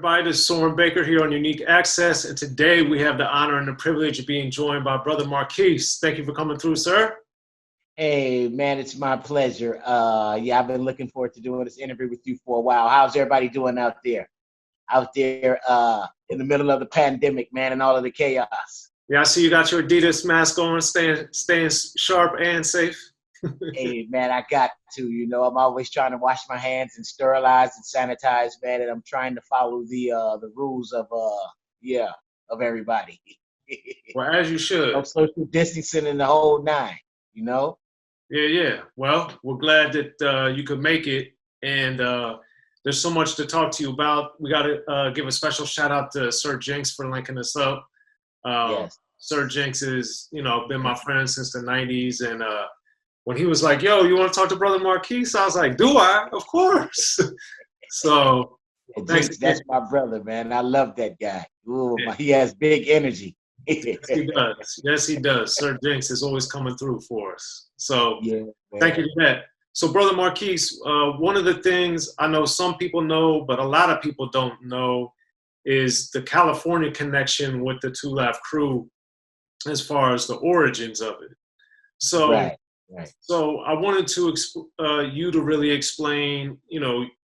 everybody? This is Soren Baker here on Unique Access, and today we have the honor and the privilege of being joined by Brother Marquis. Thank you for coming through, sir. Hey, man, it's my pleasure. Yeah, I've been looking forward to doing this interview with you for a while. How's everybody doing out there? In the middle of the pandemic, man, and all of the chaos. Yeah, I see you got your Adidas mask on, staying sharp and safe. Hey, man, I got to. You know, I'm always trying to wash my hands and sterilize and sanitize, man, and I'm trying to follow the rules of everybody. Well, as you should. No social distancing in the whole nine, you know? Yeah. Well, we're glad that you could make it, and there's so much to talk to you about. We got to give a special shout out to Sir Jinx for linking us up. Yes. Sir Jinx is, been my friend since the 90s, and when he was like, yo, you want to talk to Brother Marquis? I was like, do I? Of course. So Jinx, that's my brother, man. I love that guy. Ooh, he has big energy. Yes, he does. Yes, he does. Sir Jinx is always coming through for us. So yeah, thank you for that. So, Brother Marquis, one of the things I know some people know, but a lot of people don't know, is the California connection with the Two Laugh Crew as far as the origins of it. So, right. So I wanted to you to really explain,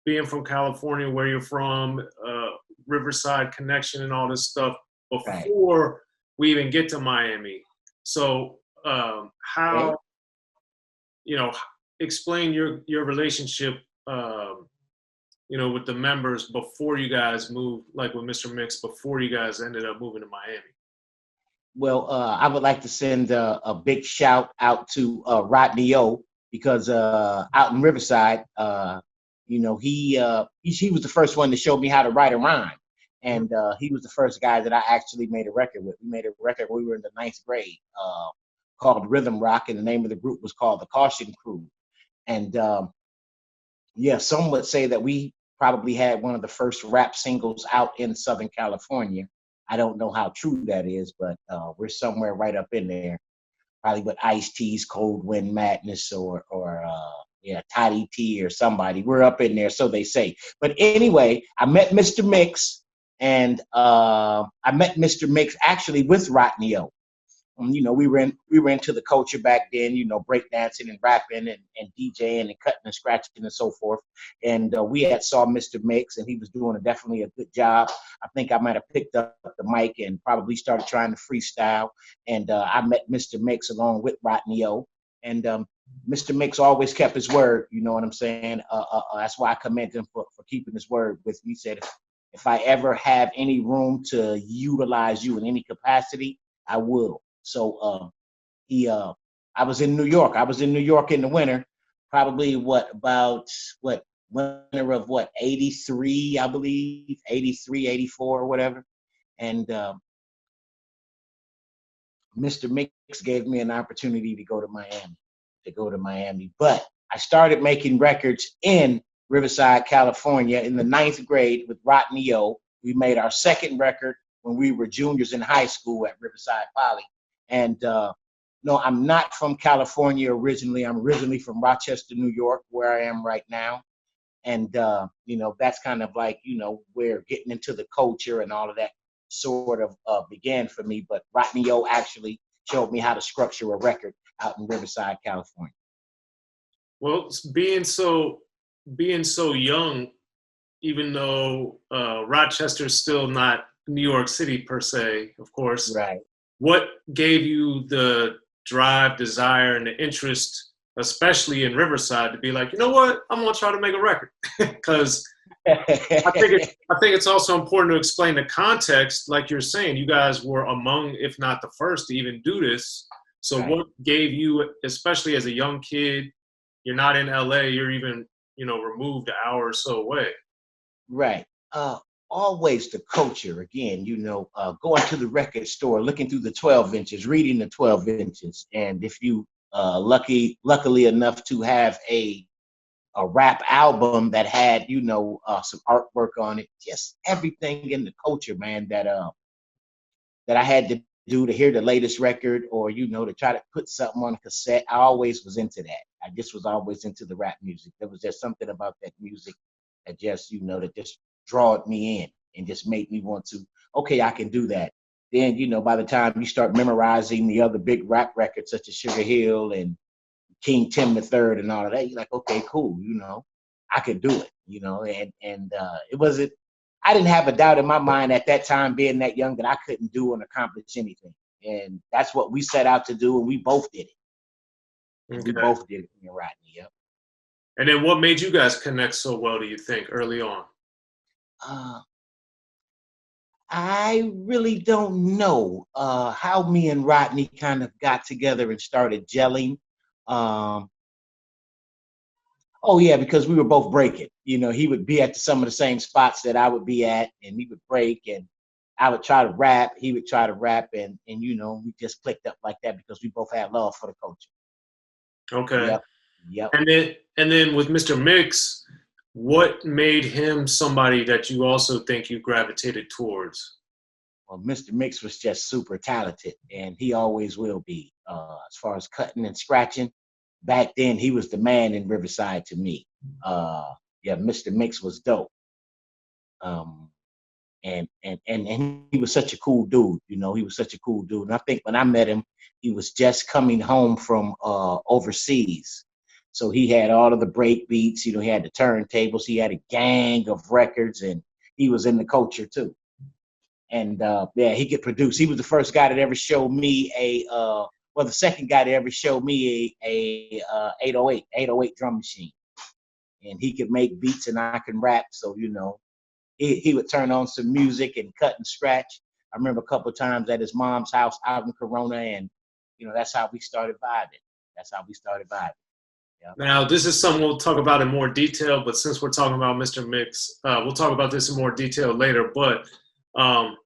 being from California, where you're from, Riverside connection and all this stuff before we even get to Miami. So how, explain your relationship, with the members before you guys moved, like with Mr. Mixx, before you guys ended up moving to Miami. Well, I would like to send a big shout out to Rodney because out in Riverside, he was the first one to show me how to write a rhyme, and he was the first guy that I actually made a record with. We made a record when we were in the 9th grade called Rhythm Rock, and the name of the group was called the Caution Crew. And some would say that we probably had one of the first rap singles out in Southern California. I don't know how true that is, but we're somewhere right up in there, probably with Ice-T's Cold Wind Madness or Toddy T or somebody. We're up in there, so they say. But anyway, I met Mr. Mixx, and I met Mr. Mixx actually with Rodney O. We were into the culture back then, breakdancing and rapping and DJing and cutting and scratching and so forth. And we had saw Mr. Mixx, and he was doing definitely a good job. I think I might have picked up the mic and probably started trying to freestyle. And I met Mr. Mixx along with Rodney O. And Mr. Mixx always kept his word. You know what I'm saying? That's why I commend him for keeping his word with me. He said, if I ever have any room to utilize you in any capacity, I will. So I was in New York. I was in New York in the winter, probably winter of 83, I believe, 83, 84 or whatever. And Mr. Mixx gave me an opportunity to go to Miami. But I started making records in Riverside, California in the 9th grade with Rodney O. We made our second record when we were juniors in high school at Riverside Poly. And no, I'm not from California originally. I'm originally from Rochester, New York, where I am right now. And, that's kind of like, where getting into the culture and all of that sort of began for me. But Rodney O actually showed me how to structure a record out in Riverside, California. Well, being so young, even though Rochester is still not New York City per se, of course. Right. What gave you the drive, desire, and the interest, especially in Riverside, to be like, you know what, I'm gonna try to make a record? Because I think it's also important to explain the context. Like you're saying, you guys were among, if not the first, to even do this. So right. What gave you, especially as a young kid, you're not in LA, you're even, removed an hour or so away. Right. Always the culture again, going to the record store, looking through the 12 inches, reading the 12 inches. And if you luckily enough to have a rap album that had, some artwork on it, just everything in the culture, man, that I had to do to hear the latest record or, to try to put something on a cassette. I always was into that. I just was always into the rap music. There was just something about that music that just, that just drawed me in. and just made me want to, okay, I can do that. Then, you know, by the time you start memorizing the other big rap records such as Sugar Hill and King Tim III and all of that, you're like, okay, cool, you know, I could do it, you know, and it wasn't, I didn't have a doubt in my mind at that time, being that young, that I couldn't do and accomplish anything. And that's what we set out to do, and we both did it. And we Okay. both did it, me and Rodney, yep. And then what made you guys connect so well, do you think, early on? Uh, I really don't know how me and Rodney kind of got together and started gelling. Um, oh yeah, because we were both breaking. You know, he would be at some of the same spots that I would be at, and we would break, and I would try to rap. He would try to rap, and you know, we just clicked up like that because we both had love for the culture. Okay. Yep, yep. And then with Mr. Mixx, what made him somebody that you also think you gravitated towards? Well, Mr. Mixx was just super talented, and he always will be. As far as cutting and scratching, back then he was the man in Riverside to me. Yeah, Mr. Mixx was dope. Um, and he was such a cool dude. You know, he was such a cool dude. And I think when I met him, he was just coming home from overseas. So he had all of the break beats, you know, he had the turntables, he had a gang of records, and he was in the culture too. And yeah, he could produce. He was the first guy that ever showed me the second guy that ever showed me a 808 drum machine. And he could make beats and I can rap. So, you know, he would turn on some music and cut and scratch. I remember a couple of times at his mom's house out in Corona, and you know, that's how we started vibing. That's how we started vibing. Yep. Now, this is something we'll talk about in more detail, but since we're talking about Mr. Mixx, we'll talk about this in more detail later. But um,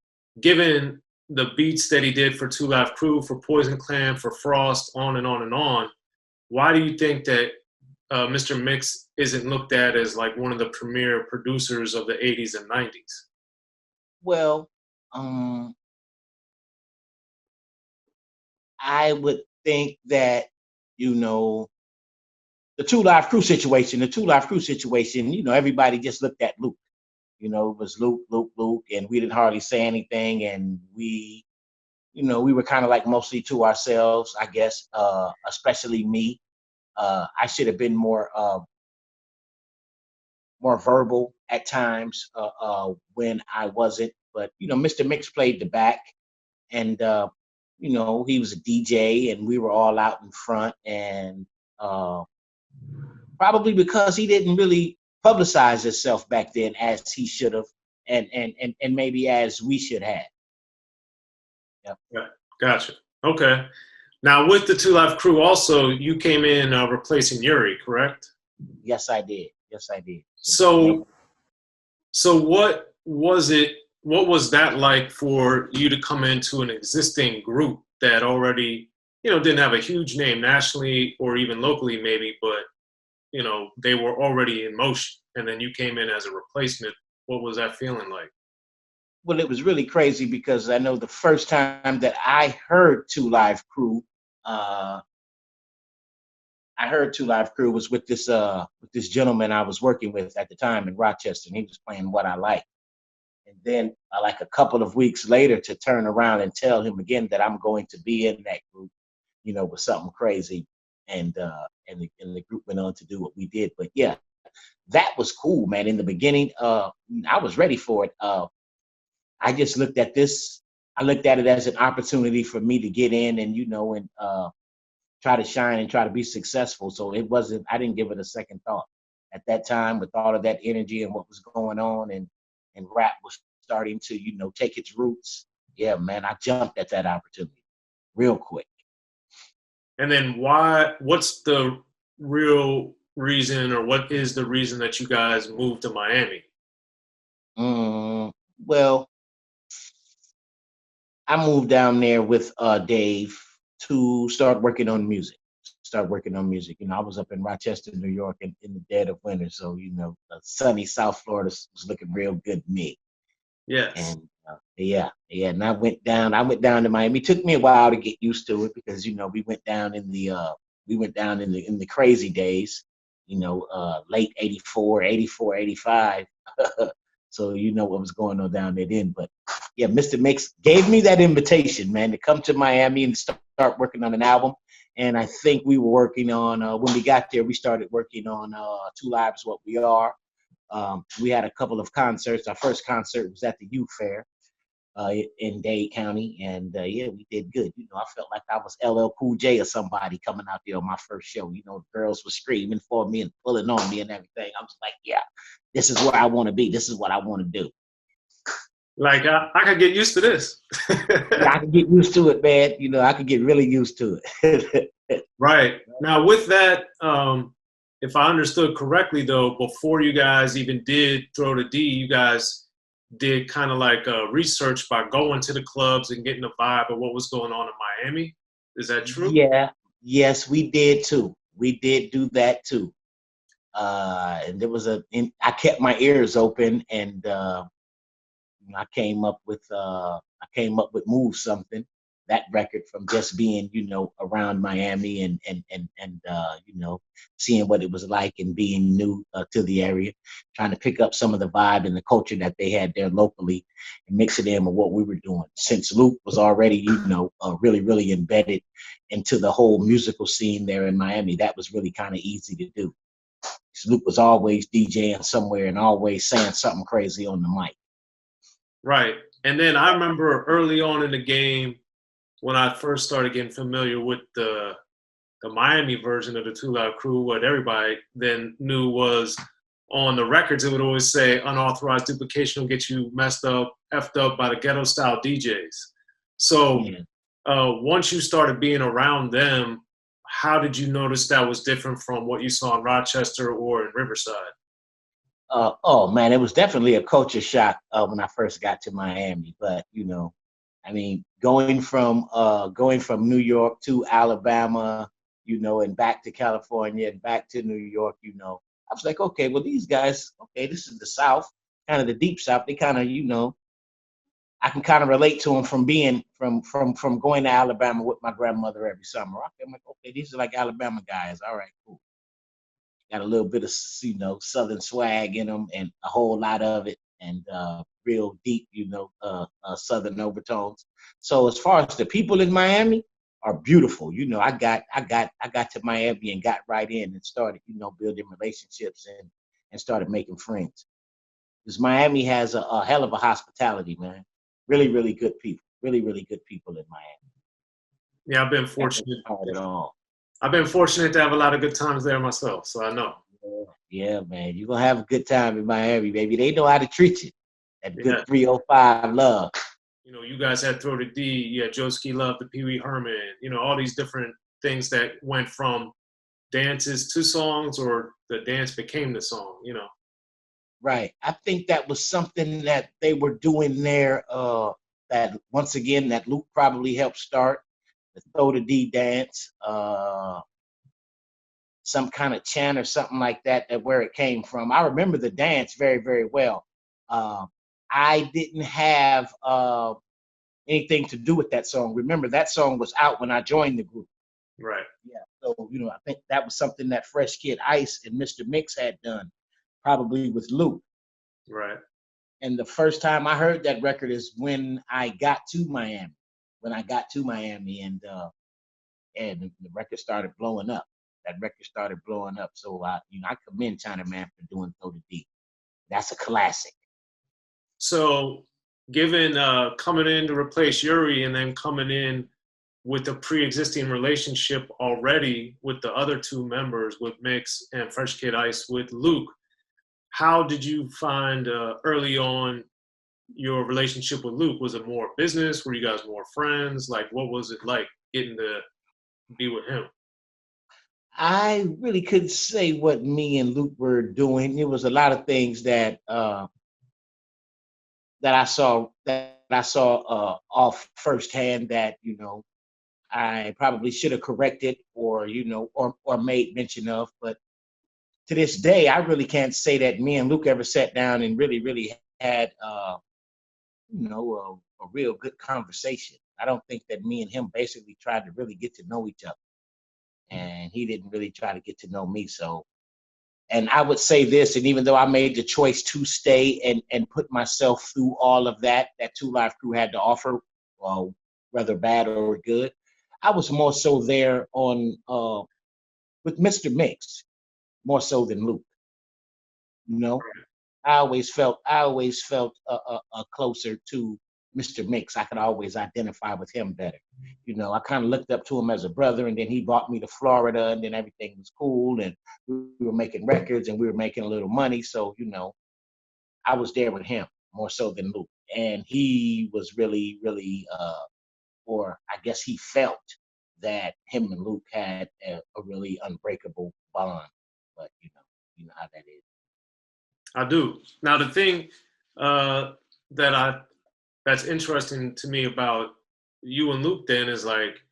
given the beats that he did for Two Live Crew, for Poison Clan, for Frost, on and on and on, why do you think that Mr. Mixx isn't looked at as like one of the premier producers of the 80s and 90s? Well, I would think that, you know, the Two Live Crew situation, you know, everybody just looked at Luke. You know, it was Luke, Luke, Luke, and we didn't hardly say anything. And we, you know, we were kind of like mostly to ourselves, I guess, especially me. I should have been more verbal at times when I wasn't. But, you know, Mr. Mixx played the back, and, you know, he was a DJ, and we were all out in front. And probably because he didn't really publicize himself back then as he should have, and maybe as we should have. Yep. Yeah, gotcha. Okay. Now, with the Two Live Crew, also, you came in replacing Yuri, correct? Yes, I did. Yes, I did. So, so what was it? What was that like for you to come into an existing group that already, you know, didn't have a huge name nationally or even locally, maybe, but you know, they were already in motion, and then you came in as a replacement. What was that feeling like? Well, it was really crazy because I know the first time that I heard Two Live Crew, was with this gentleman I was working with at the time in Rochester, and he was playing What I Like. And then, like a couple of weeks later, to turn around and tell him again that I'm going to be in that group, you know, was something crazy. And the group went on to do what we did. But yeah, that was cool, man. In the beginning, I was ready for it. I just looked at this. I looked at it as an opportunity for me to get in and, you know, and try to shine and try to be successful. So it wasn't, I didn't give it a second thought at that time, with all of that energy and what was going on, and rap was starting to, you know, take its roots. Yeah, man, I jumped at that opportunity real quick. And then what's the real reason, or what is the reason that you guys moved to Miami? Well, I moved down there with Dave to start working on music. You know, I was up in Rochester, New York, in the dead of winter, so you know, sunny South Florida was looking real good to me. Yes. And yeah, and I went down to Miami. It took me a while to get used to it because, you know, we went down in the crazy days, you know, late 84, 85. So you know what was going on down there then. But yeah, Mr. Mixx gave me that invitation, man, to come to Miami and start working on an album. And I think we were working on, when we got there, we started working on Two Lives What We Are. We had a couple of concerts. Our first concert was at the Youth Fair in Dade County. And yeah, we did good. You know, I felt like I was LL Cool J or somebody coming out there on my first show. You know, the girls were screaming for me and pulling on me and everything. I was like, yeah, this is where I want to be. This is what I want to do. Like, I could get used to this. Yeah, I could get used to it, man. You know, I could get really used to it. Right. Now, with that, if I understood correctly, though, before you guys even did Throw the D, you guys did kind of like research by going to the clubs and getting a vibe of what was going on in Miami. Is that true? Yeah. Yes, we did too. We did do that too. And there was I kept my ears open, and I came up with Move Something, that record, from just being, you know, around Miami and you know, seeing what it was like and being new to the area, trying to pick up some of the vibe and the culture that they had there locally and mix it in with what we were doing. Since Luke was already, you know, really, really embedded into the whole musical scene there in Miami, that was really kind of easy to do. Luke was always DJing somewhere and always saying something crazy on the mic. Right. And then I remember early on in the game, when I first started getting familiar with the Miami version of the Two Live Crew, what everybody then knew was on the records, it would always say unauthorized duplication will get you messed up, effed up by the ghetto style DJs. So once you started being around them, how did you notice that was different from what you saw in Rochester or in Riverside? Oh man, it was definitely a culture shock when I first got to Miami. But you know, I mean, going from New York to Alabama, you know, and back to California and back to New York, you know, I was like, okay, well, these guys, okay, this is the South, kind of the deep South. They kind of, you know, I can kind of relate to them from being from going to Alabama with my grandmother every summer. I'm like, okay, these are like Alabama guys. All right, cool. Got a little bit of, you know, Southern swag in them, and a whole lot of it, and real deep, you know, Southern overtones. So as far as the people in Miami are beautiful, you know, I got to Miami and got right in and started, you know, building relationships and started making friends. Because Miami has a hell of a hospitality, man. Really, really good people. Really, really good people in Miami. Yeah, I've been fortunate. At all. I've been fortunate to have a lot of good times there myself, so I know. Yeah, man, you're gonna have a good time in Miami, baby. They know how to treat you. That good 305 love. You know, you guys had Throw the D, you had D.O.C Love, the Pee Wee Herman, you know, all these different things that went from dances to songs, or the dance became the song, you know. Right. I think that was something that they were doing there, that once again, that Luke probably helped start, the Throw the D dance, some kind of chant or something like that, that where it came from. I remember the dance very, very well. I didn't have anything to do with that song. Remember, that song was out when I joined the group. Right. Yeah. So, you know, I think that was something that Fresh Kid Ice and Mr. Mixx had done, probably with Luke. Right. And the first time I heard that record is when I got to Miami. When I got to Miami, and the record started blowing up. That record started blowing up. So I commend China Man for doing Throw the D. That's a classic. So, given coming in to replace Yuri and then coming in with a pre-existing relationship already with the other two members, with Mixx and Fresh Kid Ice with Luke, how did you find early on your relationship with Luke? Was it more business? Were you guys more friends? Like, what was it like getting to be with him? I really couldn't say what me and Luke were doing. It was a lot of things that I saw off firsthand that, you know, I probably should have corrected, or, you know, or made mention of. But to this day, I really can't say that me and Luke ever sat down and really, really had, you know, a real good conversation. I don't think that me and him basically tried to really get to know each other, and he didn't really try to get to know me. So And I would say this, and even though I made the choice to stay and put myself through all of that 2 Live Crew had to offer, whether bad or good, I was more so there on with Mr. Mixx, more so than Luke. You know, I always felt closer to Mr. Mixx. I could always identify with him better. You know, I kind of looked up to him as a brother, and then he brought me to Florida, and then everything was cool, and we were making records, and we were making a little money. So, you know, I was there with him more so than Luke, and he was really, really, or I guess he felt that him and Luke had a really unbreakable bond. But you know how that is. I do. Now, the thing that's interesting to me about you and Luke then is like,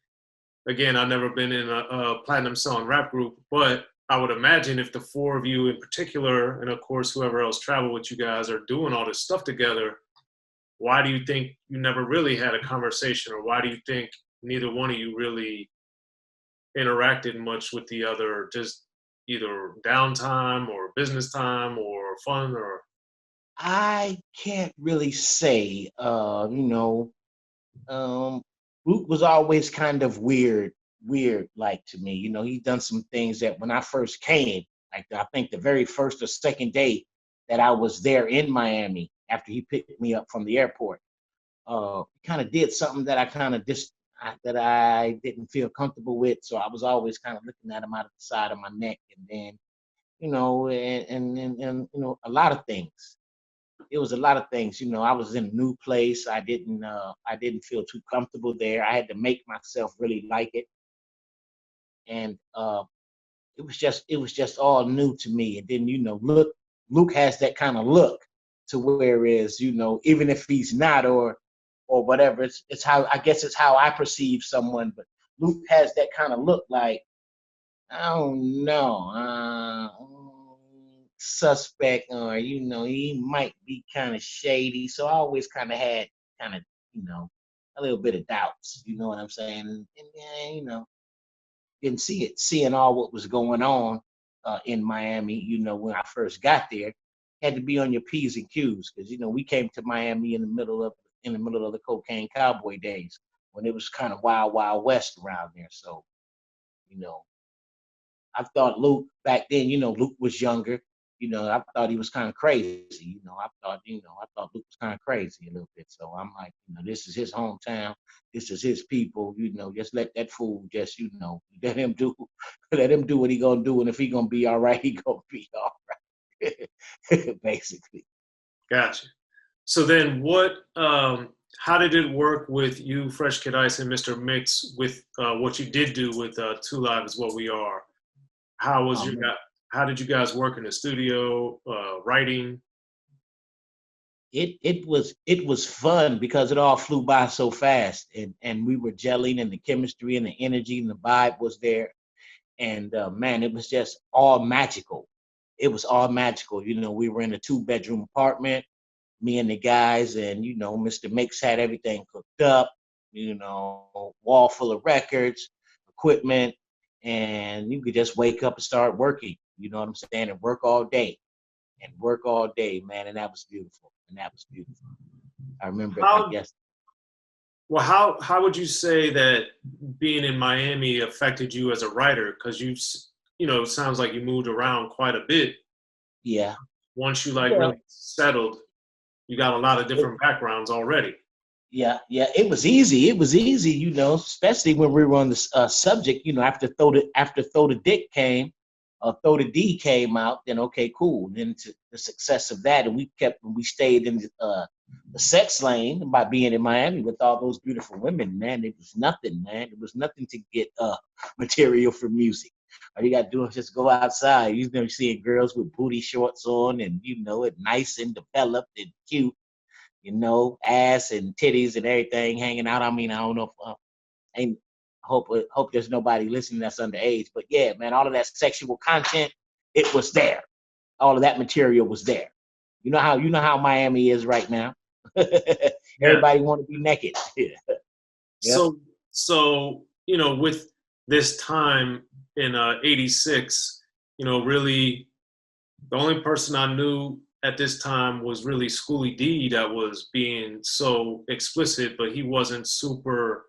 again, I've never been in a platinum selling rap group, but I would imagine if the 4 of you in particular, and of course whoever else traveled with you guys, are doing all this stuff together, why do you think you never really had a conversation, or why do you think neither one of you really interacted much with the other, just either downtime or business time or fun? Or I can't really say. Luke was always kind of weird like to me. You know, he done some things that when I first came, like I think the very first or second day that I was there in Miami after he picked me up from the airport, kind of did something that I kind of that I didn't feel comfortable with. So I was always kind of looking at him out of the side of my neck, and then and a lot of things. It was a lot of things. You know, I was in a new place. I didn't feel too comfortable there. I had to make myself really like it, and it was just all new to me. And then Luke has that kind of look to whereas even if he's not or whatever, it's how I guess it's how I perceive someone. But Luke has that kind of look like, I don't know, suspect, or he might be kind of shady. So I always kind of had kind of a little bit of doubts. You know what I'm saying? And yeah, didn't see it, seeing all what was going on in Miami. When I first got there, had to be on your P's and Q's because we came to Miami in the middle of the cocaine cowboy days when it was kind of wild west around there. So you know I thought Luke back then, Luke was younger. I thought he was kind of crazy. I thought Luke was kind of crazy a little bit. So I'm like, this is his hometown. This is his people. Just let that fool just, let him do what he gonna do. And if he gonna be all right, he gonna be all right. Basically. gotcha. So then how did it work with you, Fresh Kid Ice, and Mr. Mixx with what you did do with 2 Live Is What We Are? How did you guys work in the studio, writing? It was fun because it all flew by so fast, and we were gelling, and the chemistry and the energy and the vibe was there, and man, it was just all magical. It was all magical. We were in a 2-bedroom apartment, me and the guys, and Mr. Mixx had everything cooked up, wall full of records, equipment, and you could just wake up and start working. You know what I'm saying? And work all day, man. And that was beautiful. I remember. I guess. Well, how would you say that being in Miami affected you as a writer? Because it sounds like you moved around quite a bit. Yeah. Once you really settled, you got a lot of different backgrounds already. Yeah. It was easy. Especially when we were on the subject. After Throw the Dick came, Throw the D came out. Then okay, cool. Then to the success of that, and we stayed in the sex lane by being in Miami with all those beautiful women. Man, it was nothing, man. It was nothing to get material for music. All you gotta do is just go outside. You're seeing girls with booty shorts on, and it nice and developed and cute. Ass and titties and everything hanging out. I mean, I don't know if hope there's nobody listening that's underage, but yeah, man, all of that sexual content, it was there. All of that material was there. You know how Miami is right now. Everybody want to be naked. Yeah. So with this time in '86, really The only person I knew at this time was really Schoolie D that was being so explicit, but he wasn't super.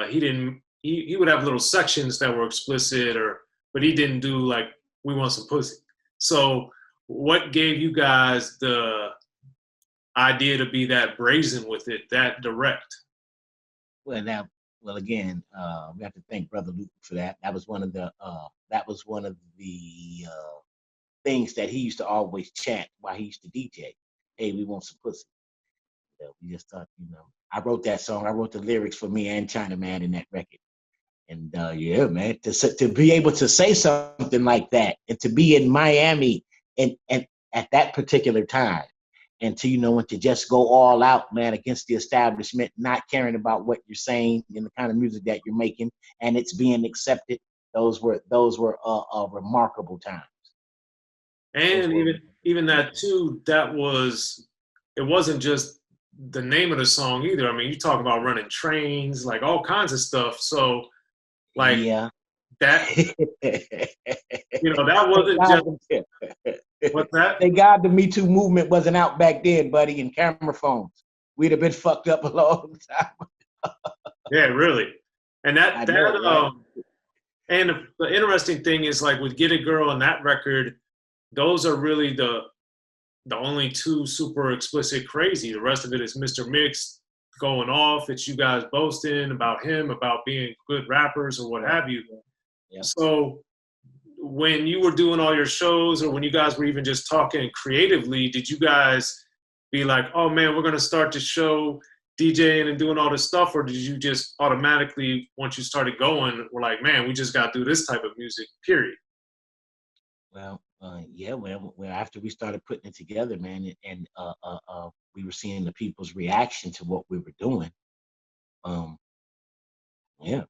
He didn't. He would have little sections that were explicit, but he didn't do like "We Want Some Pussy." So, what gave you guys the idea to be that brazen with it, that direct? Well, again, we have to thank Brother Luke for that. That was one of the things that he used to always chant while he used to DJ. Hey, we want some pussy. We just thought, I wrote that song. I wrote the lyrics for me and China Man in that record. And yeah, man, to be able to say something like that and to be in Miami and at that particular time, and to and to just go all out, man, against the establishment, not caring about what you're saying and the kind of music that you're making, and it's being accepted. Those were remarkable times. And even that too, it wasn't just the name of the song either. I mean, you talk about running trains, like all kinds of stuff. So like yeah. that, that wasn't just what's that? Thank God the Me Too movement wasn't out back then, buddy, and camera phones. We'd have been fucked up a long time. Yeah, really. And right? And the interesting thing is, like with Get It Girl and that record, those are really the only two super explicit crazy. The rest of it is Mr. Mixx going off. It's you guys boasting about him, about being good rappers or what have you. Yeah. So when you were doing all your shows, or when you guys were even just talking creatively, did you guys be like, oh man, we're going to start the show DJing and doing all this stuff? Or did you just automatically, once you started going, were like, man, we just got to do this type of music, period? Well, yeah, well, after we started putting it together, man, and we were seeing the people's reaction to what we were doing. Yeah.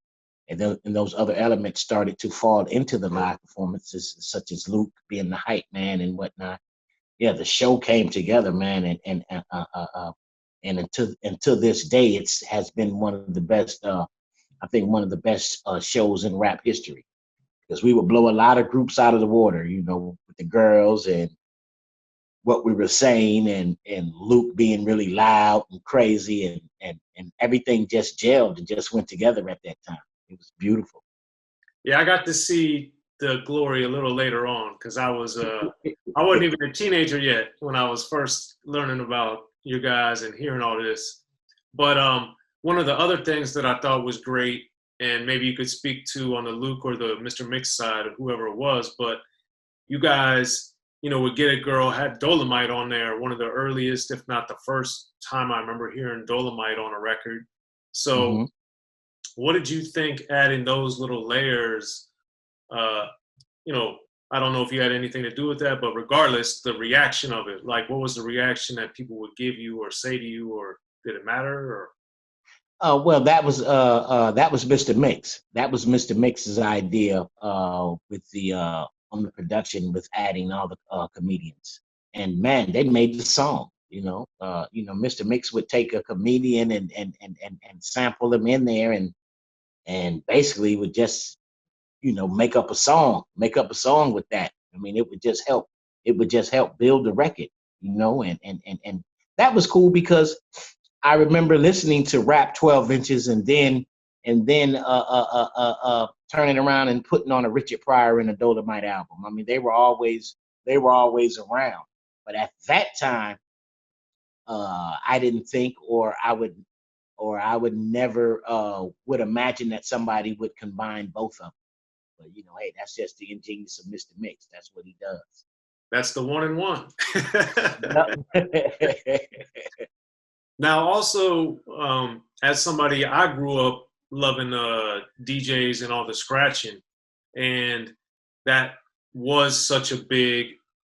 And those other elements started to fall into the live performances, such as Luke being the hype man and whatnot. Yeah, the show came together, man, and until this day, has been one of the best. I think one of the best shows in rap history, because we would blow a lot of groups out of the water, with the girls and what we were saying, and Luke being really loud and crazy, and everything just gelled and just went together at that time. It was beautiful. Yeah, I got to see the glory a little later on, because I wasn't even a teenager yet when I was first learning about you guys and hearing all this. But one of the other things that I thought was great, and maybe you could speak to on the Luke or the Mr. Mixx side or whoever it was, but you guys, with Get It Girl had Dolomite on there, one of the earliest, if not the first time I remember hearing Dolomite on a record. So what did you think adding those little layers? I don't know if you had anything to do with that, but regardless, the reaction of it, like what was the reaction that people would give you or say to you, or did it matter? Or well, that was Mr. Mixx. That was Mr. Mixx's idea with the on the production, with adding all the comedians. And man, they made the song. Mr. Mixx would take a comedian and sample them in there, and basically would just make up a song with that. I mean, it would just help build the record, and that was cool, because I remember listening to Rap 12 Inches and then turning around and putting on a Richard Pryor and a Dolomite album. I mean, they were always around, but at that time, I didn't think, or I would never would imagine that somebody would combine both of them. But hey, that's just the ingenious of Mr. Mixx. That's what he does. That's the 1 and 1. Now, also, as somebody, I grew up loving DJs and all the scratching, and that was such a big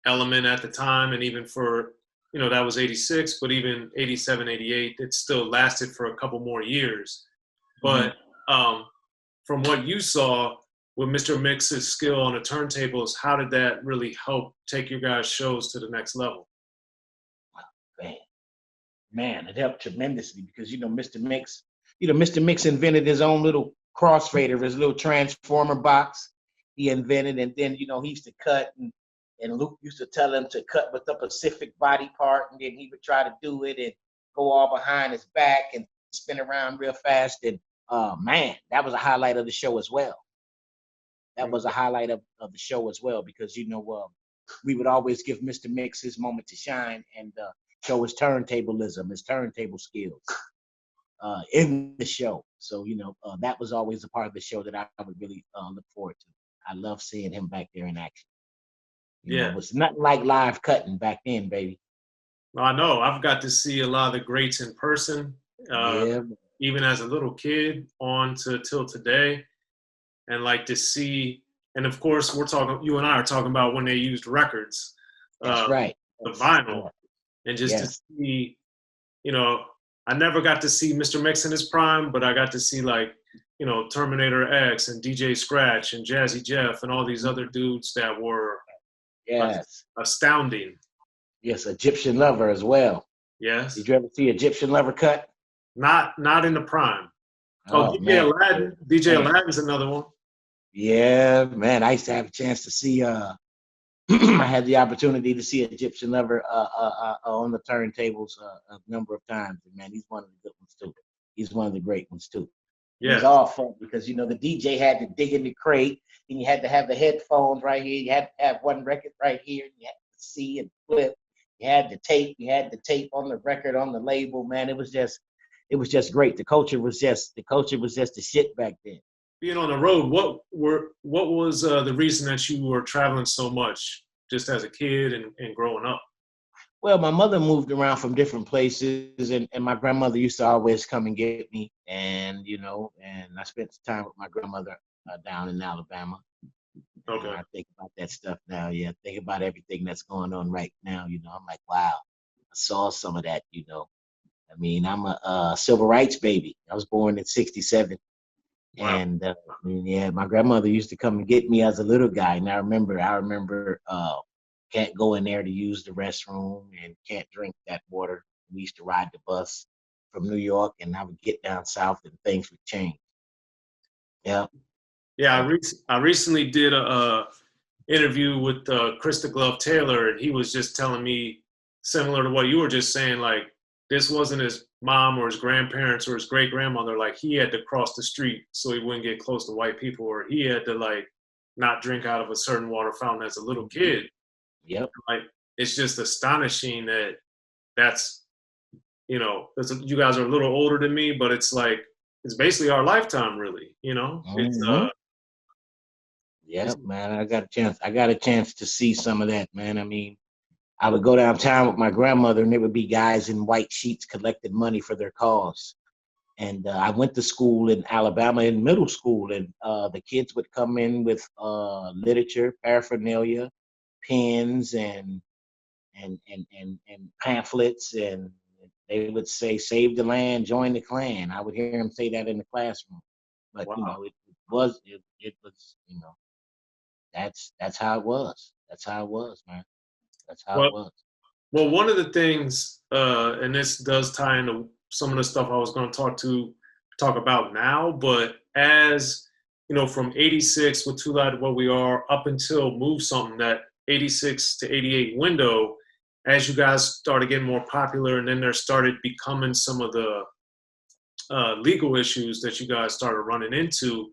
element at the time, and even for that was 86, but even 87, 88, it still lasted for a couple more years. But from what you saw with Mr. Mixx's skill on the turntables, how did that really help take your guys' shows to the next level? Man, it helped tremendously, because Mr. Mixx invented his own little crossfader, his little transformer box he invented, and then he used to cut and Luke used to tell him to cut with the Pacific body part, and then he would try to do it and go all behind his back and spin around real fast. And man, that was a highlight of the show as well. That was a highlight of the show as well, because we would always give Mr. Mixx his moment to shine and show his turntablism, his turntable skills in the show. So that was always a part of the show that I would really look forward to. I love seeing him back there in action. It was nothing like live cutting back then, baby. I know. I've got to see a lot of the greats in person, even as a little kid on to till today. And like to see, and of course you and I are talking about when they used records. That's right. The vinyl. And just to see, I never got to see Mr. Mixx in his prime, but I got to see Terminator X and DJ Scratch and Jazzy Jeff and all these other dudes that were astounding. Yes, Egyptian Lover as well. Yes. Did you ever see Egyptian Lover cut? Not in the prime. DJ Aladdin. DJ Aladdin's another one. Yeah, man. I used to have a chance to see I had the opportunity to see Egyptian Lover on the turntables a number of times. And man, he's one of the good ones too. He's one of the great ones too. Yeah. It was all fun because the DJ had to dig in the crate, and you had to have the headphones right here. You had to have one record right here. And you had to see and flip. You had the tape. You had the tape on the record on the label. Man, it was just great. The culture was just the shit back then. Being on the road, what was the reason that you were traveling so much, just as a kid and growing up? Well, my mother moved around from different places, and my grandmother used to always come and get me, and I spent time with my grandmother down in Alabama. Okay. I think about that stuff now. Yeah, think about everything that's going on right now. I'm like, wow, I saw some of that. I mean, I'm a civil rights baby. I was born in '67. Wow. And my grandmother used to come and get me as a little guy. And I remember can't go in there to use the restroom and can't drink that water. We used to ride the bus from New York, and I would get down south and things would change. Yeah. Yeah, I recently did a interview with Krista Glove Taylor, and he was just telling me similar to what you were just saying, like this wasn't his mom or his grandparents or his great grandmother. Like he had to cross the street so he wouldn't get close to white people, or he had to not drink out of a certain water fountain as a little kid. Yep. It's just astonishing that's you guys are a little older than me, but it's basically our lifetime, really. Mm-hmm. It's man. I got a chance to see some of that, man. I mean, I would go downtown with my grandmother, and there would be guys in white sheets collecting money for their cause. And I went to school in Alabama in middle school, and the kids would come in with literature, paraphernalia, pens, and pamphlets, and they would say, "Save the land, join the Klan." I would hear them say that in the classroom. But wow. it was that's how it was. That's how it was, man. That's how it was. Well, one of the things, and this does tie into some of the stuff I was going to talk about now, but as from '86 with Too Loud to What We Are up until Move Something, that '86 to '88 window, as you guys started getting more popular, and then there started becoming some of the legal issues that you guys started running into,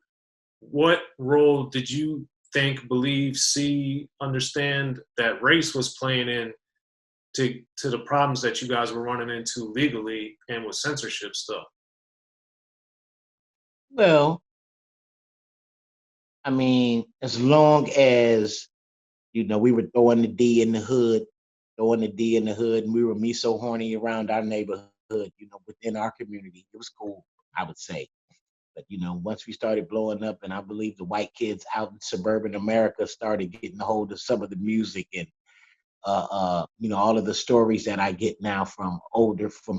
what role did you think, believe, see, understand that race was playing in to the problems that you guys were running into legally and with censorship stuff? Well, I mean, as long as we were throwing the D in the hood, and we were me so horny around our neighborhood, within our community, it was cool, I would say. But once we started blowing up, and I believe the white kids out in suburban America started getting a hold of some of the music and all of the stories that I get now from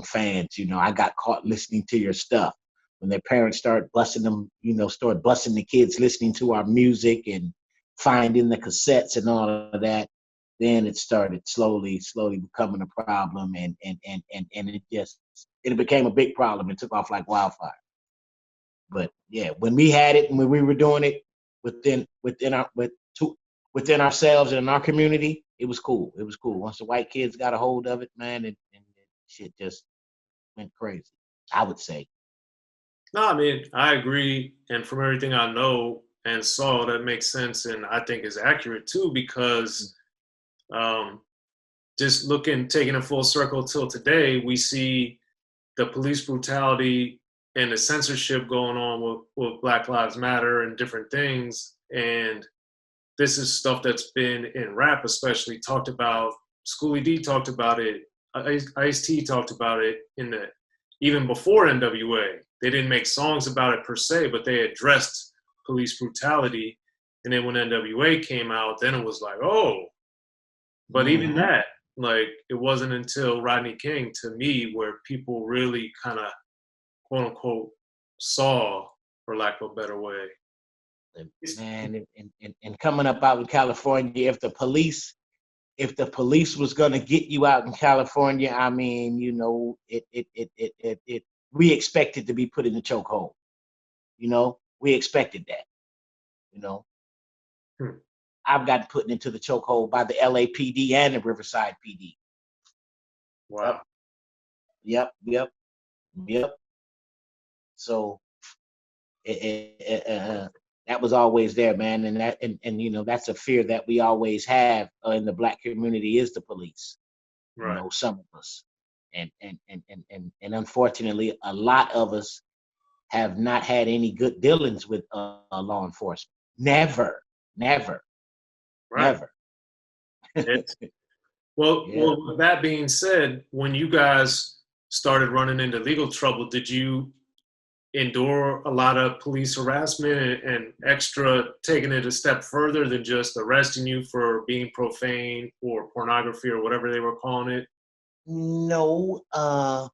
fans. I got caught listening to your stuff when their parents start busting them, start busting the kids listening to our music and finding the cassettes and all of that. Then it started slowly becoming a problem, and it became a big problem. It took off like wildfire. But yeah, when we had it and when we were doing it within within ourselves and in our community, it was cool. It was cool. Once the white kids got a hold of it, man, and shit just went crazy, I would say. No, I mean, I agree. And from everything I know and saw, that makes sense. And I think is accurate too, because um, just taking it full circle till today, we see the police brutality and the censorship going on with Black Lives Matter and different things. And this is stuff that's been in rap, especially talked about. Schoolie D talked about it. Ice-T talked about it even before NWA. They didn't make songs about it per se, but they addressed police brutality. And then when NWA came out, then it was like, oh. But even that, like, it wasn't until Rodney King, to me, where people really kind of, quote unquote, saw, for lack of a better way. Man, and coming up out in California, if the police was gonna get you out in California, I mean, you know, we expected to be put in the chokehold. You know, we expected that. You know, I've got put into the chokehold by the LAPD and the Riverside PD. Wow. Yep. So that was always there, man, and you know, that's a fear that we always have in the Black community is the police. Right. You know, some of us, and unfortunately, a lot of us have not had any good dealings with law enforcement. Never. Right. Well, with that being said, when you guys started running into legal trouble, did you endure a lot of police harassment and extra taking it a step further than just arresting you for being profane or pornography or whatever they were calling it? No, I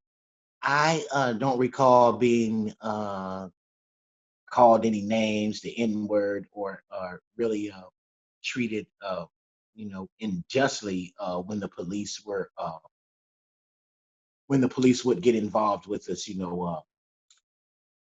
don't recall being called any names, the N-word, or really treated, you know, unjustly when the police would get involved with us, you know,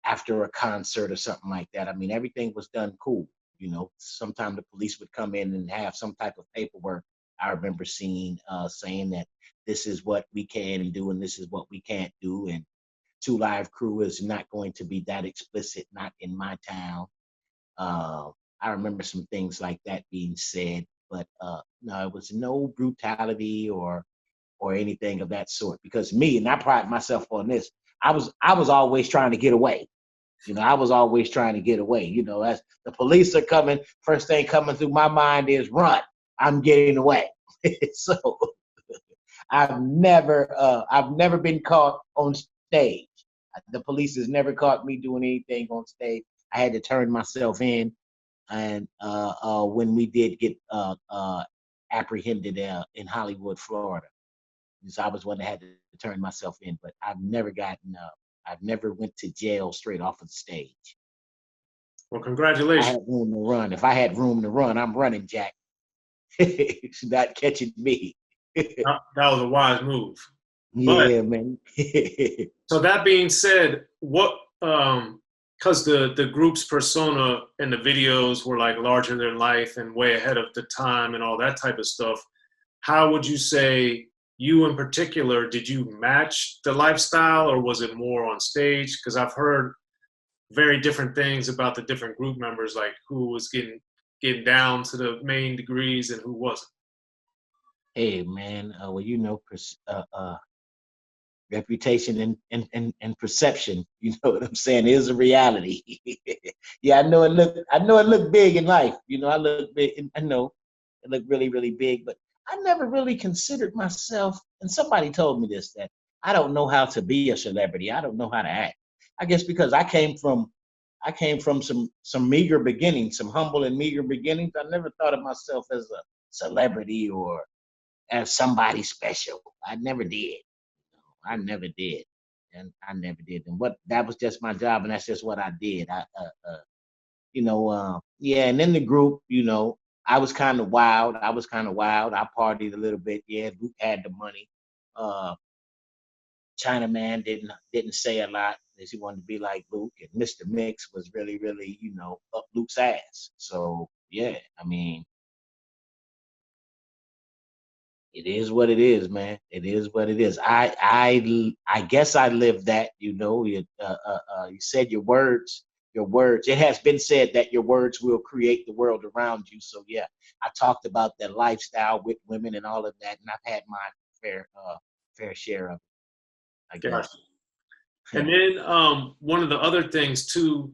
after a concert or something like that. I mean, everything was done cool. You know, sometimes the police would come in and have some type of paperwork. I remember seeing saying that this is what we can do and this is what we can't do, and Two Live Crew is not going to be that explicit, not in my town. I remember some things like that being said, but no, it was no brutality or anything of that sort. Because me, and I pride myself on this, I was always trying to get away. You know, I was always trying to get away. You know, as the police are coming, first thing coming through my mind is run. I'm getting away. So I've never been caught on stage. The police has never caught me doing anything on stage. I had to turn myself in, and when we did get apprehended in Hollywood, Florida, so I was one that had to turn myself in. But I've never went to jail straight off of the stage. Well, congratulations. I had room to run. If I had room to run, I'm running, Jack. Not catching me. That was a wise move. Yeah, man. So that being said, what because the group's persona and the videos were like larger than life and way ahead of the time and all that type of stuff, how would you say you in particular, did you match the lifestyle or was it more on stage? Because I've heard very different things about the different group members, like who was getting down to the main degrees and who wasn't. Hey, man. Well, you know, reputation and perception. You know what I'm saying? Is a reality. Yeah, I know it looked big in life. You know, I look big. I know it looked really, really big, but I never really considered myself. And somebody told me this, that I don't know how to be a celebrity. I don't know how to act. I guess because I came from some meager beginnings, some humble and meager beginnings. I never thought of myself as a celebrity or as somebody special. I never did. I never did. And I never did. And that was just my job, and that's just what I did. Yeah, and in the group, you know, I was kind of wild. I partied a little bit. Yeah, Luke had the money. Chinaman didn't say a lot as he wanted to be like Luke, and Mr. Mixx was really, really, you know, up Luke's ass. So yeah, I mean, It is what it is, man. It is what it is. I guess I lived that. You said your words. Your words. It has been said that your words will create the world around you. So yeah, I talked about that lifestyle with women and all of that, and I've had my fair share of it, I Gotcha. guess. And then one of the other things too,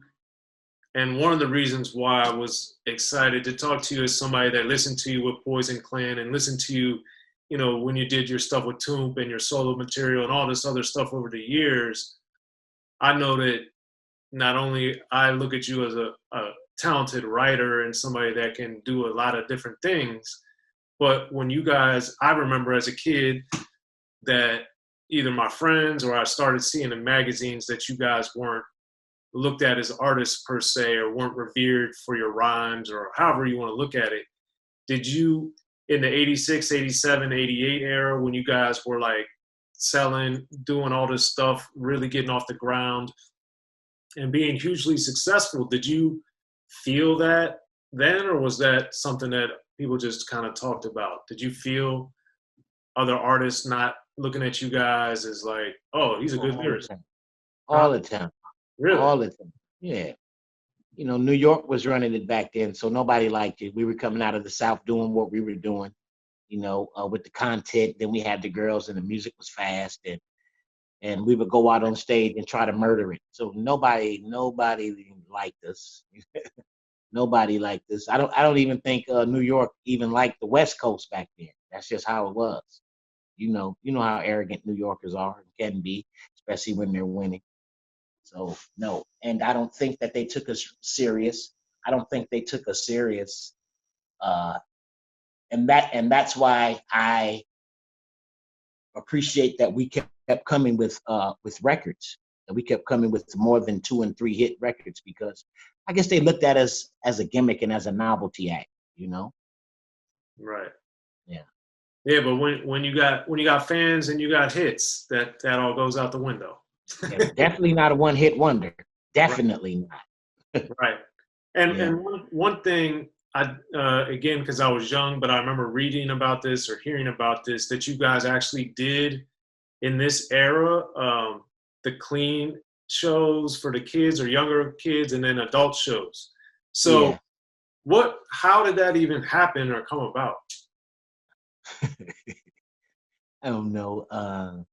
and one of the reasons why I was excited to talk to you as somebody that listened to you with Poison Clan and listened to you, when you did your stuff with Toomp and your solo material and all this other stuff over the years, I know that not only I look at you as a talented writer and somebody that can do a lot of different things, but when you guys, I remember as a kid that either my friends or I started seeing in magazines that you guys weren't looked at as artists per se, or weren't revered for your rhymes, or however you want to look at it. Did you, in the 86, 87, 88 era, when you guys were like selling, doing all this stuff, really getting off the ground and being hugely successful, did you feel that then, or was that something that people just kind of talked about? Did you feel other artists not looking at you guys as like, oh, he's a good lyricist? All the time. Really? All the time. Yeah. New York was running it back then, so nobody liked it. We were coming out of the South doing what we were doing, with the content. Then we had the girls, and the music was fast, and we would go out on stage and try to murder it. So nobody liked us. Nobody liked us. I don't even think New York even liked the West Coast back then. That's just how it was. You know how arrogant New Yorkers are and can be, especially when they're winning. So no, and I don't think that they took us serious. I don't think they took us serious, and that's why I appreciate that we kept coming with records. That we kept coming with more than 2 and 3 hit records, because I guess they looked at us as a gimmick and as a novelty act. Right. Yeah. Yeah, but when you got fans and you got hits, that all goes out the window. Yeah, definitely not a one-hit wonder. Definitely not. Right. And Yeah. and one thing, I again, because I was young, but I remember reading about this or hearing about this, that you guys actually did in this era, the clean shows for the kids or younger kids, and then adult shows. So Yeah. how did that even happen or come about? I don't know.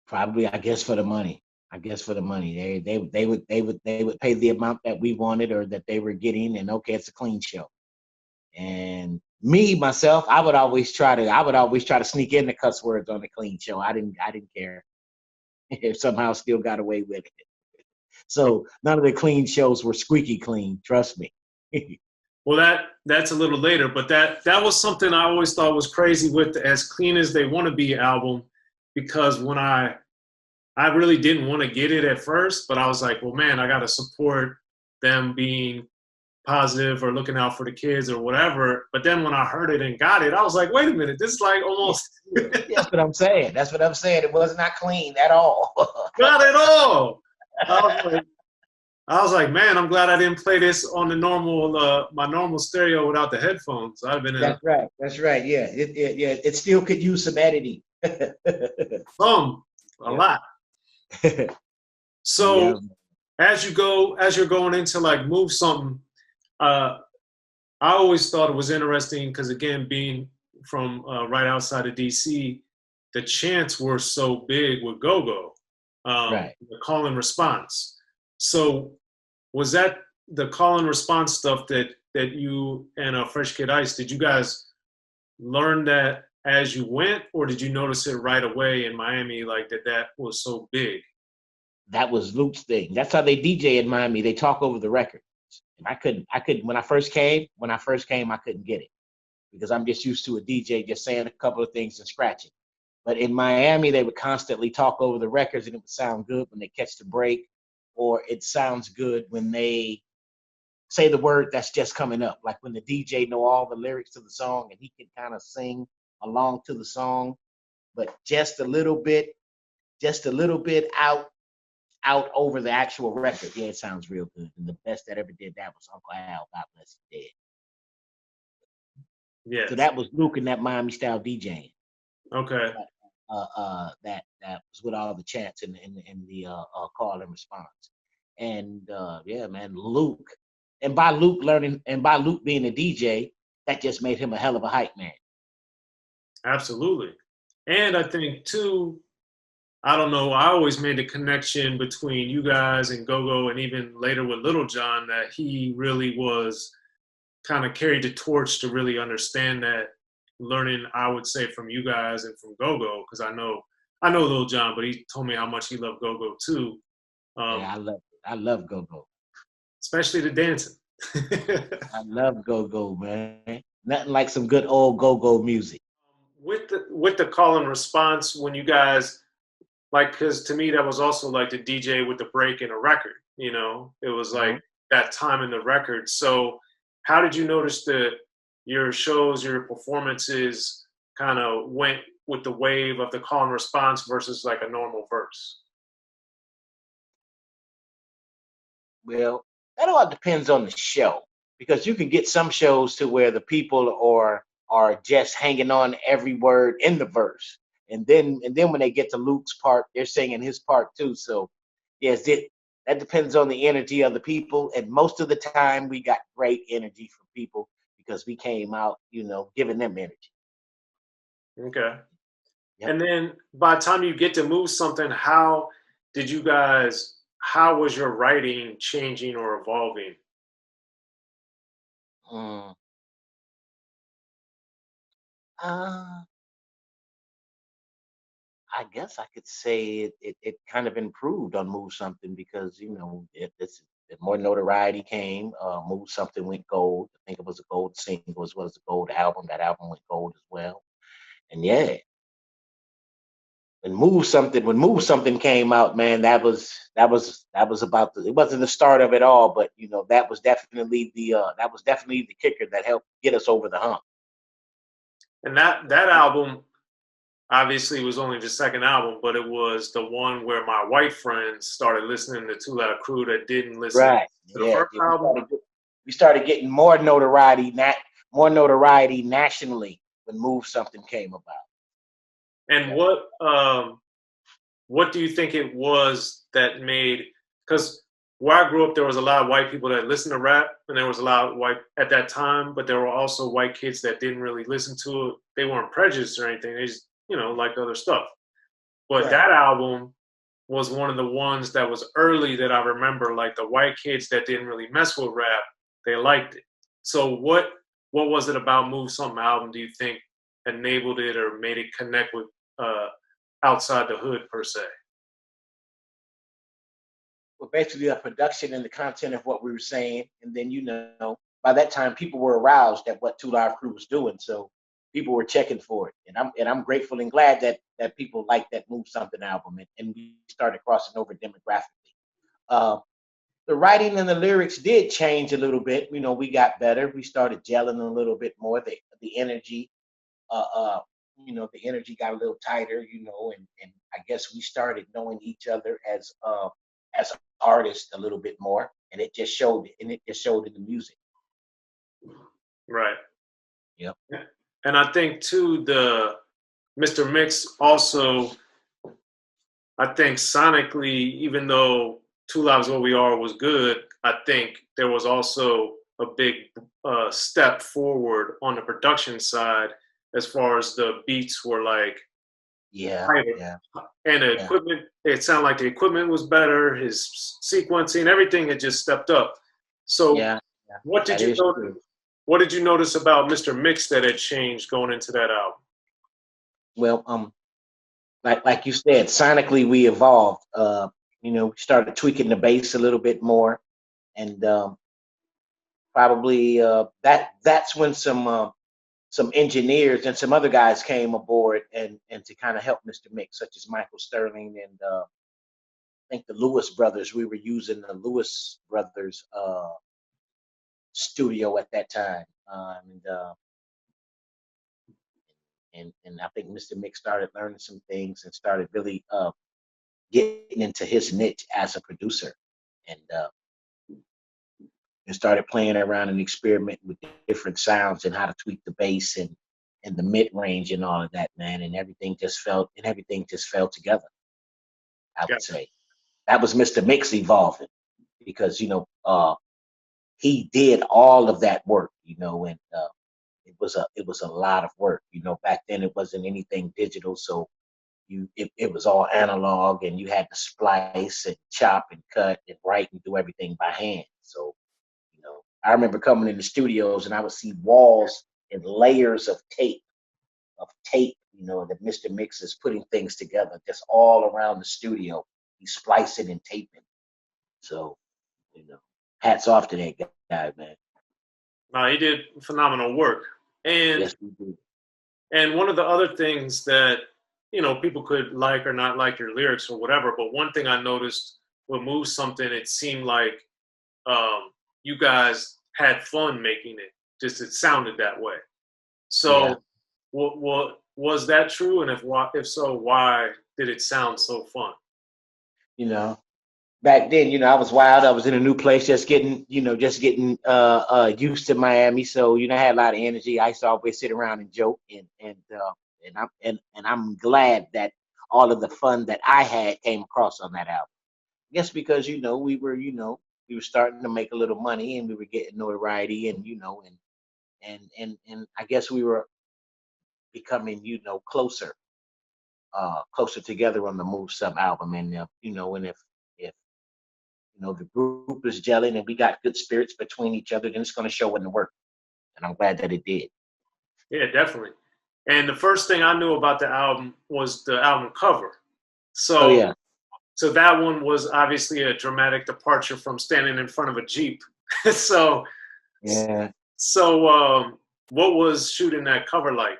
Probably, I guess, for the money. I guess for the money. They would pay the amount that we wanted or that they were getting, and okay, it's a clean show. And me myself, I would always try to sneak in the cuss words on the clean show. I didn't care. If somehow still got away with it. So none of the clean shows were squeaky clean. Trust me. Well, that's a little later, but that was something I always thought was crazy with the As Clean as They Want to Be album, because when I really didn't want to get it at first, but I was like, well, man, I got to support them being positive or looking out for the kids or whatever. But then when I heard it and got it, I was like, wait a minute, this is like almost. That's what I'm saying. It was not clean at all. Not at all. I was like, man, I'm glad I didn't play this on the normal, my normal stereo without the headphones. I've been That's right. Yeah, it still could use some editing. A lot. So as you're going into like Move Something, I always thought it was interesting because, again, being from right outside of D.C., the chants were so big with Go-Go, right. the call and response. So was that the call and response stuff that you and Fresh Kid Ice, did you guys learn that as you went, or did you notice it right away in Miami, like that was so big? That was Luke's thing. That's how they DJ in Miami. They talk over the record. And I couldn't when I first came, I couldn't get it, because I'm just used to a DJ just saying a couple of things and scratching. But in Miami, they would constantly talk over the records, and it would sound good when they catch the break, or it sounds good when they say the word that's just coming up. Like when the DJ know all the lyrics to the song and he can kind of sing along to the song, but just a little bit out over the actual record. Yeah, it sounds real good. And the best that ever did that was Uncle Al. God bless him, dead. Yes. So that was Luke and that Miami style DJing. Okay. That was with all the chants and the call and response. And yeah, man, Luke. And by Luke being a DJ, that just made him a hell of a hype man. Absolutely. And I think too, I don't know, I always made the connection between you guys and Go-Go, and even later with Little John, that he really was kind of carried the torch to really understand that, learning, I would say, from you guys and from Go-Go, because I know Little John, but he told me how much he loved Go-Go too. Yeah, I love Go-Go. Especially the dancing. I love Go-Go, man. Nothing like some good old Go-Go music. With the call and response, when you guys, like, because to me that was also like the DJ with the break in a record. You know, it was like that time in the record. So, how did you notice that your shows, your performances, kind of went with the wave of the call and response versus like a normal verse? Well, that all depends on the show, because you can get some shows to where the people are just hanging on every word in the verse, and then when they get to Luke's part, they're singing his part too. So yes, that depends on the energy of the people, and most of the time we got great energy from people because we came out, giving them energy. Okay. Yep. And then by the time you get to move something, did you guys, how was your writing changing or evolving? Mm. Uh, I guess I could say it kind of improved on Move Something because more notoriety came. Move Something went gold. I think it was a gold single as well as a gold album. That album went gold as well. And yeah, when Move Something came out, man, that was about it wasn't the start of it all, but that was definitely the kicker that helped get us over the hump. And that album obviously was only the second album, but it was the one where my white friends started listening to Too Loud Crew that didn't listen Right. to the Yeah. first album. We started getting more notoriety nationally when Move Something came about. And what do you think it was that made, because where I grew up, there was a lot of white people that listened to rap, and there was a lot of white at that time, but there were also white kids that didn't really listen to it. They weren't prejudiced or anything. They just, liked other stuff. But Right. that album was one of the ones that was early that I remember, like the white kids that didn't really mess with rap, they liked it. So what was it about Move Something album, do you think, enabled it or made it connect with outside the hood per se? Well, basically the production and the content of what we were saying, and then by that time people were aroused at what Two Live Crew was doing, so people were checking for it, and I'm grateful and glad that people liked that Move Something album, and we started crossing over demographically. Uh, the writing and the lyrics did change a little bit. We got better. We started gelling a little bit more. The energy, the energy got a little tighter. And I guess we started knowing each other as artists a little bit more, and it just showed. And it just showed in the music. Right. Yep. And I think too, the Mr. Mixx also, I think sonically, even though Two Lives What We Are was good, I think there was also a big step forward on the production side as far as the beats were like tighter. Yeah. And the equipment, it sounded like the equipment was better, his sequencing, everything had just stepped up. So what did you notice? What did you notice about Mr. Mixx that had changed going into that album? Well, like you said, sonically we evolved. We started tweaking the bass a little bit more, and probably that's when some engineers and some other guys came aboard and to kind of help Mr. Mixx, such as Michael Sterling and I think the Lewis brothers. We were using the Lewis brothers studio at that time, and I think Mr. Mixx started learning some things and started really getting into his niche as a producer, and and started playing around and experimenting with different sounds and how to tweak the bass and the mid range and all of that, man. And everything just fell together. I would say that was Mr. Mixx evolving because he did all of that work, and it was a lot of work. Back then it wasn't anything digital, so it was all analog, and you had to splice and chop and cut and write and do everything by hand. So I remember coming in the studios and I would see walls and layers of tape, that Mr. Mixx is putting things together just all around the studio. He's splicing and taping. So, hats off to that guy, man. No, he did phenomenal work. And yes, we do. And one of the other things that, people could like or not like your lyrics or whatever, but one thing I noticed with Move Something, it seemed like you guys had fun making it. Just it sounded that way. So what was that true? And if so, why did it sound so fun? Back then, I was wild. I was in a new place, just getting used to Miami. So, I had a lot of energy. I used to always sit around and joke, and I'm glad that all of the fun that I had came across on that album. I guess because we were starting to make a little money and we were getting notoriety, and and I guess we were becoming closer together on the Move Some album, and and if the group is gelling and we got good spirits between each other, then it's going to show in the work. And I'm glad that it did. Yeah, definitely. And the first thing I knew about the album was the album cover. So, So that one was obviously a dramatic departure from standing in front of a Jeep. So what was shooting that cover like?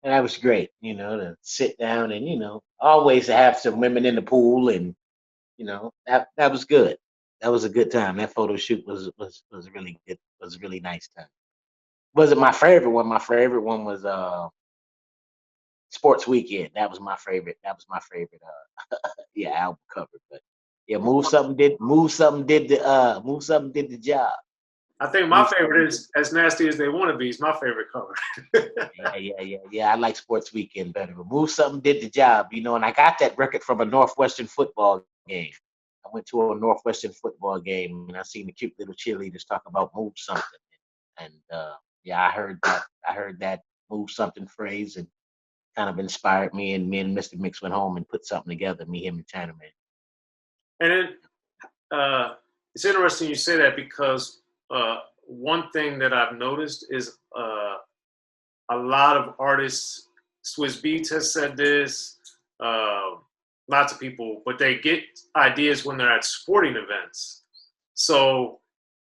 And that was great, to sit down and, always have some women in the pool, and that was good. That was a good time. That photo shoot was really good. It was a really nice time. Wasn't my favorite one. My favorite one was Sports Weekend. That was my favorite. Album cover. But Move Something did the job. I think my favorite is As Nasty As They Want to Be is my favorite cover. I like Sports Weekend better. But Move Something did the job, and I got that record from a Northwestern football game. I went to a Northwestern football game and I seen the cute little cheerleaders talk about Move Something. And I heard that Move Something phrase and kind of inspired me, and Mr. Mixx went home and put something together, him and Chinaman. And then it's interesting you say that because one thing that I've noticed is a lot of artists, Swizz Beatz has said this, lots of people, but they get ideas when they're at sporting events. So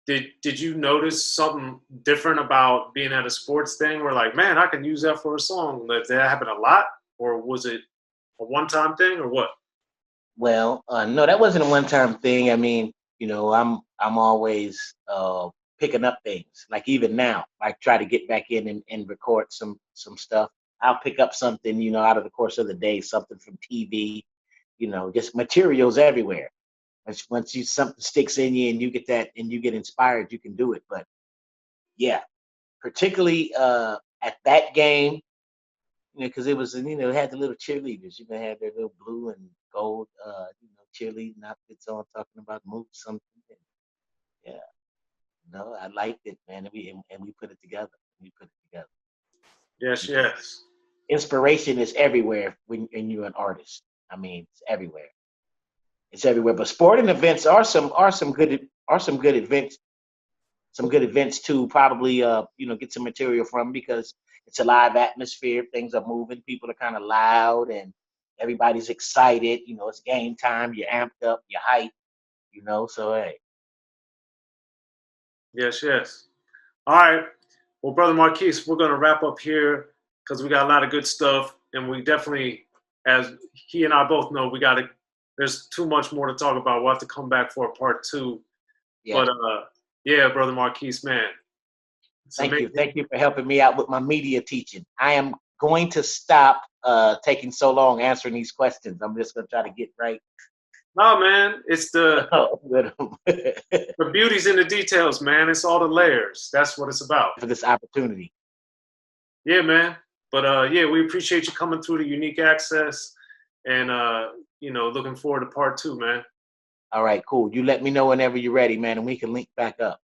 did you notice something different about being at a sports thing where like, man, I can use that for a song? Did that happen a lot? Or was it a one-time thing or what? Well, no, that wasn't a one-time thing. I mean, I'm always picking up things. Like even now, I try to get back in and record some stuff. I'll pick up something, out of the course of the day, something from TV, just materials everywhere. Once something sticks in you and you get that and you get inspired, you can do it. But particularly at that game, because it was, it had the little cheerleaders, had their little blue and gold, cheerleading outfits on, talking about Move Something. Yeah, I liked it, man, and we put it together. Yes. Inspiration is everywhere when you're an artist. I mean, it's everywhere. It's everywhere. But sporting events are some good events. Some good events to probably get some material from, because it's a live atmosphere. Things are moving. People are kind of loud and everybody's excited. It's game time. You're amped up. You're hyped. So hey. Yes. All right. Well, Brother Marquis, we're going to wrap up here because we got a lot of good stuff, and we definitely, as he and I both know, there's too much more to talk about. We'll have to come back for a part 2. Yeah. But Brother Marquis, man. Thank you for helping me out with my media teaching. I am going to stop taking so long answering these questions. I'm just going to try to get right No, man, it's the For the beauty's in the details, man. It's all the layers. That's what it's about. this opportunity. Yeah, man. But yeah, we appreciate you coming through the Unique Access, and you know, looking forward to part 2, man. All right, cool. You let me know whenever you're ready, man, and we can link back up.